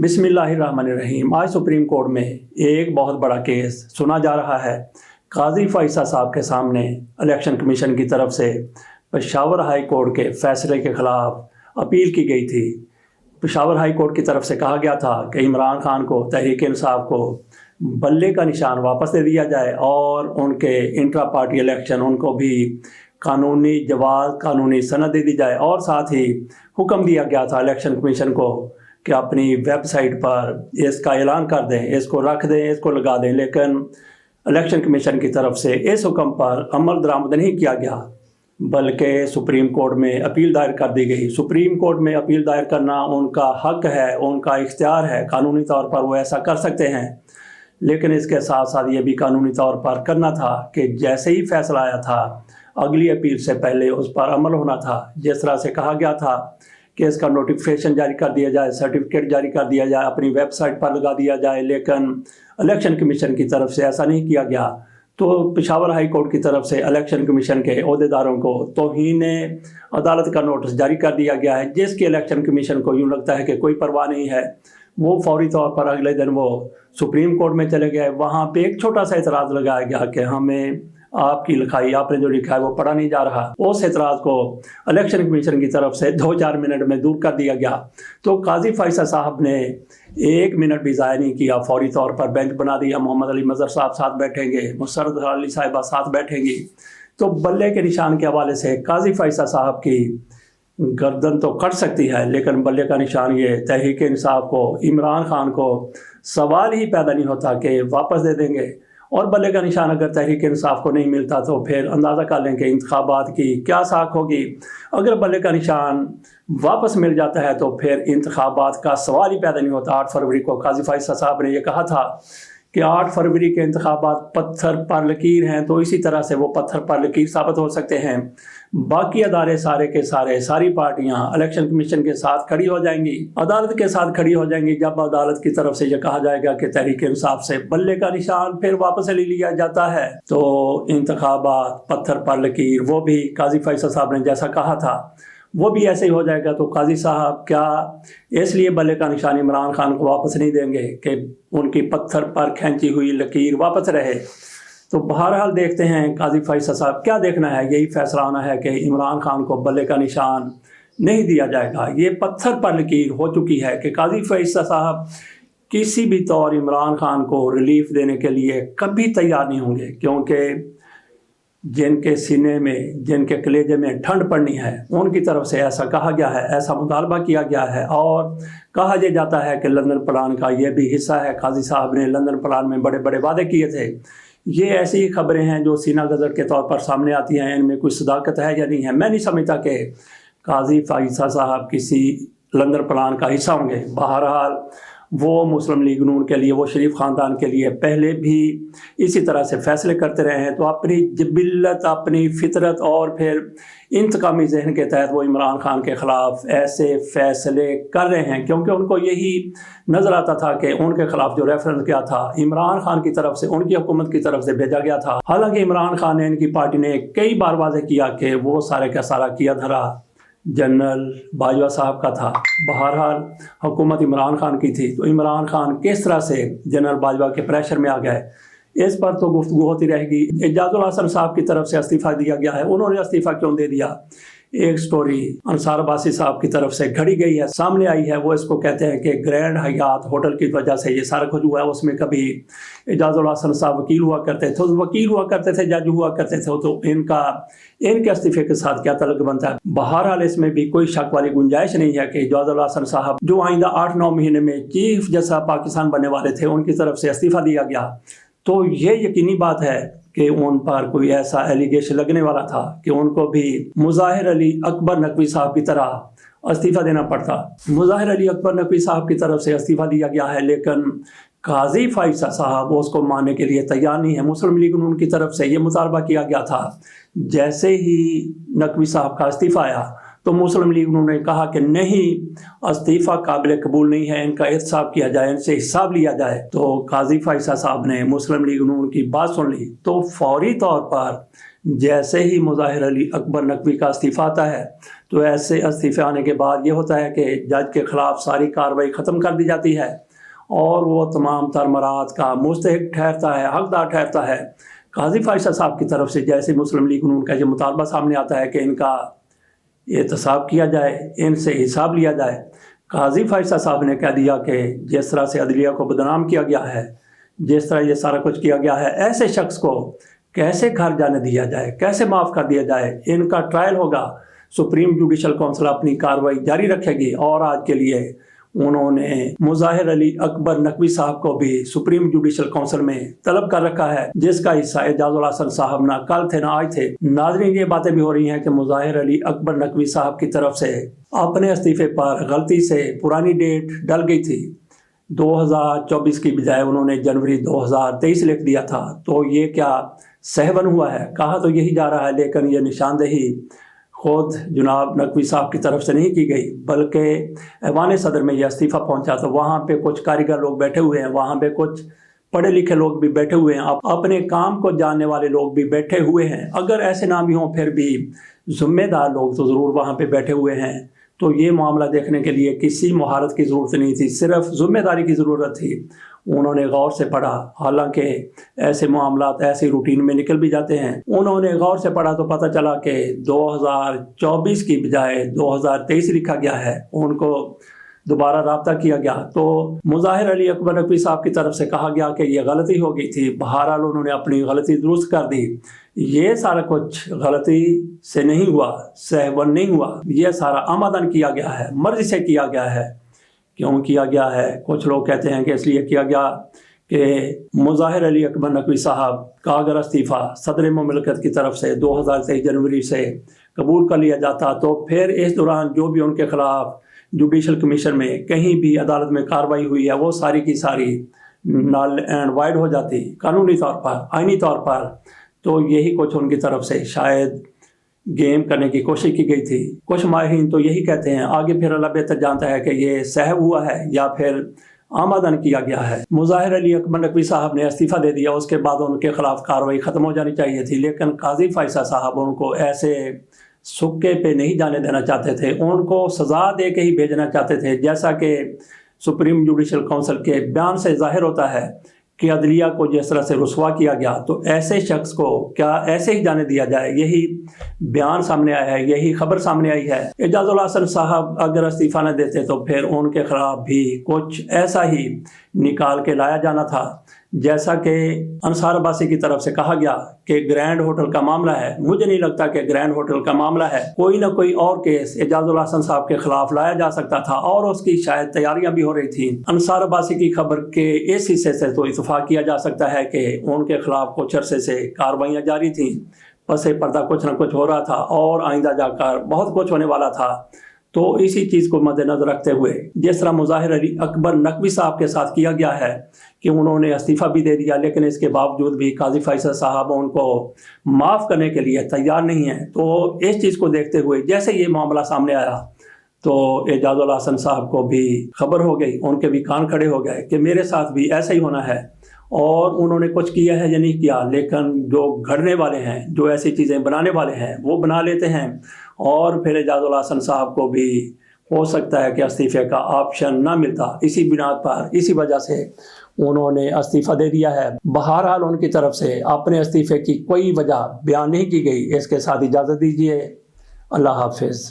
बिस्मिल्लाहिर्रहमानिर्रहीम। आज supreme court में एक बहुत बड़ा केस सुना जा रहा है। काजी फ़ाइज़ा साहब के सामने इलेक्शन कमीशन की तरफ से पेशावर हाई कोर्ट के फैसले के ख़िलाफ़ अपील की गई थी। पेशावर हाई कोर्ट की तरफ से कहा गया था कि इमरान खान को, तहरीक इंसाफ को बल्ले का निशान वापस दे दिया जाए और उनके इंट्रा पार्टी इलेक्शन उनको भी कानूनी जवाज़, कानूनी सनद दे दी जाए। और साथ ही हुक्म दिया गया था इलेक्शन कमीशन को कि अपनी वेबसाइट पर इसका ऐलान कर दें, इसको रख दें, इसको लगा दें। लेकिन इलेक्शन कमीशन की तरफ से इस हुक्म पर अमल दरामद नहीं किया गया, बल्कि सुप्रीम कोर्ट में अपील दायर कर दी गई। सुप्रीम कोर्ट में अपील दायर करना उनका हक है, उनका इख्तियार है, कानूनी तौर पर वो ऐसा कर सकते हैं। लेकिन इसके साथ साथ ये भी कानूनी तौर पर करना था कि जैसे ही फैसला आया था अगली अपील से पहले उस पर अमल होना था। जिस तरह से कहा गया था कि इसका नोटिफिकेशन जारी कर दिया जाए, सर्टिफिकेट जारी कर दिया जाए, अपनी वेबसाइट पर लगा दिया जाए, लेकिन इलेक्शन कमीशन की तरफ से ऐसा नहीं किया गया। तो पेशावर हाई कोर्ट की तरफ से इलेक्शन कमीशन के अहदेदारों को तौहीन अदालत का नोटिस जारी कर दिया गया है, जिसकी इलेक्शन कमीशन को यूँ लगता है कि कोई परवाह नहीं है। वो फौरी तौर पर अगले दिन वो सुप्रीम कोर्ट में चले गए। वहाँ पे एक छोटा सा एतराज़ लगाया गया कि हमें आपकी लिखाई, आपने जो लिखा है वो पढ़ा नहीं जा रहा। उस एतराज़ को इलेक्शन कमीशन की तरफ से 2-4 मिनट में दूर कर दिया गया। तो काजी फ़ाइज़ा साहब ने 1 मिनट भी ज़ाया नहीं किया, फौरी तौर पर बेंच बना दिया। मोहम्मद अली मज़हर साहब साथ बैठेंगे, मुसर्रत अली साहिबा साथ बैठेंगी। तो बल्ले के निशान के हवाले से काजी फ़ाइज़ा साहब की गर्दन तो कट सकती है, लेकिन बल्ले का निशान ये तहरीक इंसाफ को, इमरान खान को सवाल ही पैदा नहीं होता कि वापस दे देंगे। और बल्ले का निशान अगर तहरीक इंसाफ को नहीं मिलता तो फिर अंदाज़ा कर लें कि इंतखाबात की क्या साख होगी। अगर बल्ले का निशान वापस मिल जाता है तो फिर इंतखाबात का सवाल ही पैदा नहीं होता। 8 फरवरी को काजी फ़ाइज़ा साहब ने यह कहा था कि 8 फरवरी के इंतखाबात पत्थर पर लकीर हैं, तो इसी तरह से वो पत्थर पर लकीर साबित हो सकते हैं। बाकी अदारे सारे के सारे, सारी पार्टियां इलेक्शन कमीशन के साथ खड़ी हो जाएंगी, अदालत के साथ खड़ी हो जाएंगी। जब अदालत की तरफ से ये कहा जाएगा कि तहरीक इंसाफ से बल्ले का निशान फिर वापस ले लिया जाता है, तो इंतखाबात पत्थर पर लकीर वो भी काजी फ़ाइज़ा साहब ने जैसा कहा था वो भी ऐसे ही हो जाएगा। तो काजी साहब क्या इसलिए बल्ले का निशान इमरान खान को वापस नहीं देंगे कि उनकी पत्थर पर खींची हुई लकीर वापस रहे? तो बहरहाल देखते हैं काजी फ़ाइज़ा साहब क्या देखना है। यही फैसला आना है कि इमरान खान को बल्ले का निशान नहीं दिया जाएगा। ये पत्थर पर लकीर हो चुकी है कि काजी फ़ाइज़ा साहब किसी भी तौर इमरान खान को रिलीफ देने के लिए कभी तैयार नहीं होंगे, क्योंकि जिनके सीने में, जिनके कलेजे में ठंड पड़नी है, उनकी तरफ से ऐसा कहा गया है, ऐसा मुतालबा किया गया है। और कहा यह जाता है कि लंदन प्लान का ये भी हिस्सा है। काजी साहब ने लंदन प्लान में बड़े बड़े वादे किए थे। ये ऐसी ही खबरें हैं जो सीना गदर के तौर पर सामने आती हैं, इनमें कोई सदाकत है या नहीं है। मैं नहीं समझता कि काजी फ़ाइज़ा साहब किसी लंदन प्लान का हिस्सा होंगे। बहरहाल वो मुस्लिम लीग नून के लिए, वो शरीफ ख़ानदान के लिए पहले भी इसी तरह से फ़ैसले करते रहे हैं। तो अपनी जिबिल्लत, अपनी फितरत और फिर इंतकामी जहन के तहत वो इमरान खान के ख़िलाफ़ ऐसे फ़ैसले कर रहे हैं, क्योंकि उनको यही नज़र आता था कि उनके ख़िलाफ़ जो रेफरेंस किया था इमरान खान की तरफ से, उनकी हुकूमत की तरफ से भेजा गया था। हालांकि इमरान खान ने, इनकी पार्टी ने कई बार वाज़ेह किया कि वो सारे का सारा किया धरा जनरल बाजवा साहब का था। बहरहाल हुकूमत इमरान खान की थी। तो इमरान खान किस तरह से जनरल बाजवा के प्रेशर में आ गए, इस पर तो गुफ्तगू होती रहेगी। एजाजुल हसन साहब की तरफ से इस्तीफ़ा दिया गया है। उन्होंने इस्तीफ़ा क्यों दे दिया? एक स्टोरी अंसार अब्बासी साहब की तरफ से घड़ी गई है, सामने आई है। वो इसको कहते हैं कि ग्रैंड हयात होटल की वजह से ये सारा कुछ हुआ है। उसमें कभी एजाजुल हसन साहब वकील हुआ करते थे, जज हुआ करते थे। तो इनके इस्तीफे के साथ क्या तल्लुक़ बनता है? बहरहाल इसमें भी कोई शक वाली गुंजाइश नहीं है कि एजाजुल हसन साहब जो आइंदा 8-9 महीने में चीफ जैसा पाकिस्तान बनने वाले थे, उनकी तरफ से इस्तीफ़ा दिया गया। तो ये यकीनी बात है कि उन पर कोई ऐसा एलिगेशन लगने वाला था कि उनको भी मुज़ाहिर अली अकबर नकवी साहब की तरह इस्तीफ़ा देना पड़ता। मुज़ाहिर अली अकबर नकवी साहब की तरफ से इस्तीफ़ा दिया गया है, लेकिन काजी फ़ाइज़ा साहब उसको मानने के लिए तैयार नहीं है। मुस्लिम लीग नून की तरफ से ये मुतालबा किया गया था। जैसे ही नकवी साहब का इस्तीफ़ा आया तो मुस्लिम लीग ने कहा कि नहीं, इस्तीफ़ा काबिल कबूल नहीं है, इनका एहतसाब किया जाए, इनसे हिसाब लिया जाए। तो काजी फ़ाइज़ा साहब ने मुस्लिम लीग नून की बात सुन ली। तो फौरी तौर पर जैसे ही मुज़ाहिर अली अकबर नकवी का इस्तीफ़ा आता है تو ایسے استعفے آنے کے بعد یہ ہوتا ہے کہ جج کے خلاف ساری کارروائی ختم کر دی جاتی ہے اور وہ تمام ترمرات کا مستحق ٹھہرتا ہے، حقدار ٹھہرتا ہے۔ قاضی فائصہ صاحب کی طرف سے جیسے مسلم لیگ نون کا یہ مطالبہ سامنے آتا ہے کہ ان کا احتساب کیا جائے، ان سے حساب لیا جائے، قاضی فائصہ صاحب نے کہہ دیا کہ جس طرح سے عدلیہ کو بدنام کیا گیا ہے، جس طرح یہ سارا کچھ کیا گیا ہے، ایسے شخص کو کیسے گھر جانے دیا جائے، کیسے معاف کر دیا جائے۔ ان کا ٹرائل ہوگا، سپریم جوڈیشل کونسل اپنی کارروائی جاری رکھے گی، اور آج کے لیے انہوں نے مظاہر علی اکبر نقوی صاحب کو بھی سپریم جوڈیشل کونسل میں طلب کر رکھا ہے، جس کا حصہ اعجاز الحسن صاحب نہ کل تھے نہ آج تھے۔ ناظرین، یہ باتیں بھی ہو رہی ہیں کہ مظاہر علی اکبر نقوی صاحب کی طرف سے اپنے استعفے پر غلطی سے پرانی ڈیٹ ڈل گئی تھی، 2024 کی بجائے انہوں نے جنوری 2023 لکھ دیا تھا۔ تو یہ کیا سہون ہوا ہے؟ کہا تو یہی جا رہا ہے، لیکن یہ نشاندہی خود جناب نقوی صاحب کی طرف سے نہیں کی گئی، بلکہ ایوان صدر میں یہ استعفیٰ پہنچا تو وہاں پہ کچھ کاریگر لوگ بیٹھے ہوئے ہیں، وہاں پہ کچھ پڑھے لکھے لوگ بھی بیٹھے ہوئے ہیں، اپنے کام کو جاننے والے لوگ بھی بیٹھے ہوئے ہیں۔ اگر ایسے نہ بھی ہوں پھر بھی ذمہ دار لوگ تو ضرور وہاں پہ بیٹھے ہوئے ہیں۔ تو یہ معاملہ دیکھنے کے لیے کسی مہارت کی ضرورت نہیں تھی، صرف ذمہ داری کی ضرورت تھی۔ انہوں نے غور سے پڑھا، حالانکہ ایسے معاملات ایسے روٹین میں نکل بھی جاتے ہیں۔ انہوں نے غور سے پڑھا تو پتہ چلا کہ 2024 کی بجائے 2023 لکھا گیا ہے۔ ان کو دوبارہ رابطہ کیا گیا تو مظاہر علی اکبر نقوی صاحب کی طرف سے کہا گیا کہ یہ غلطی ہو گئی تھی۔ بہرحال انہوں نے اپنی غلطی درست کر دی۔ یہ سارا کچھ غلطی سے نہیں ہوا، سہون نہیں ہوا، یہ سارا آمدن کیا گیا ہے، مرضی سے کیا گیا ہے۔ کیوں کیا گیا ہے؟ کچھ لوگ کہتے ہیں کہ اس لیے کیا گیا کہ مظاہر علی اکبر نقوی صاحب کا اگر استعفیٰ صدر مملکت کی طرف سے 2023 جنوری سے قبول کر لیا جاتا تو پھر اس دوران جو بھی ان کے خلاف جوڈیشل کمیشن میں کہیں بھی عدالت میں کارروائی ہوئی ہے وہ ساری کی ساری نل اینڈ وائڈ ہو جاتی، قانونی طور پر، آئینی طور پر۔ تو یہی کچھ ان کی طرف سے شاید گیم کرنے کی کوشش کی گئی تھی۔ کچھ ماہرین تو یہی کہتے ہیں، آگے پھر اللہ بہتر جانتا ہے کہ یہ سہو ہوا ہے یا پھر آمدن کیا گیا ہے۔ مظاہر علی اکبر نقوی صاحب نے استعفیٰ دے دیا، اس کے بعد ان کے خلاف کارروائی ختم ہو جانی چاہیے تھی، لیکن قاضی فائصہ صاحب ان کو ایسے سکے پہ نہیں جانے دینا چاہتے تھے، ان کو سزا دے کے ہی بھیجنا چاہتے تھے۔ جیسا کہ سپریم جوڈیشل کونسل کے بیان سے ظاہر ہوتا ہے کہ عدلیہ کو جس طرح سے رسوا کیا گیا تو ایسے شخص کو کیا ایسے ہی جانے دیا جائے؟ یہی بیان سامنے آیا ہے، یہی خبر سامنے آئی ہے۔ اعجاز الحسن صاحب اگر استعفیٰ نہ دیتے تو پھر ان کے خلاف بھی کچھ ایسا ہی نکال کے لایا جانا تھا، جیسا کہ انصار عباسی کی طرف سے کہا گیا کہ گرینڈ ہوٹل کا معاملہ ہے۔ مجھے نہیں لگتا کہ گرینڈ ہوٹل کا معاملہ ہے، کوئی نہ کوئی اور کیس اعجاز الحسن صاحب کے خلاف لایا جا سکتا تھا اور اس کی شاید تیاریاں بھی ہو رہی تھیں۔ انصار عباسی کی خبر کے اس حصے سے تو اتفاق کیا جا سکتا ہے کہ ان کے خلاف کچھ عرصے سے کارروائیاں جاری تھیں، پس پردہ کچھ نہ کچھ ہو رہا تھا اور آئندہ جا کر بہت کچھ ہونے والا تھا۔ تو اسی چیز کو مد نظر رکھتے ہوئے جس طرح مظاہر علی اکبر نقوی صاحب کے ساتھ کیا گیا ہے کہ انہوں نے استعفیٰ بھی دے دیا، لیکن اس کے باوجود بھی قاضی فائصہ صاحب ان کو معاف کرنے کے لیے تیار نہیں ہیں۔ تو اس چیز کو دیکھتے ہوئے جیسے یہ معاملہ سامنے آیا تو اعجاز الحسن صاحب کو بھی خبر ہو گئی، ان کے بھی کان کھڑے ہو گئے کہ میرے ساتھ بھی ایسا ہی ہونا ہے، اور انہوں نے کچھ کیا ہے یا نہیں کیا، لیکن جو گھڑنے والے ہیں، جو ایسی چیزیں بنانے والے ہیں وہ بنا لیتے ہیں، اور پھر اعجاز الحسن صاحب کو بھی ہو سکتا ہے کہ استعفے کا آپشن نہ ملتا۔ اسی بنیاد پر، اسی وجہ سے انہوں نے استعفیٰ دے دیا ہے۔ بہرحال ان کی طرف سے اپنے استعفے کی کوئی وجہ بیان نہیں کی گئی۔ اس کے ساتھ اجازت دیجیے، اللہ حافظ۔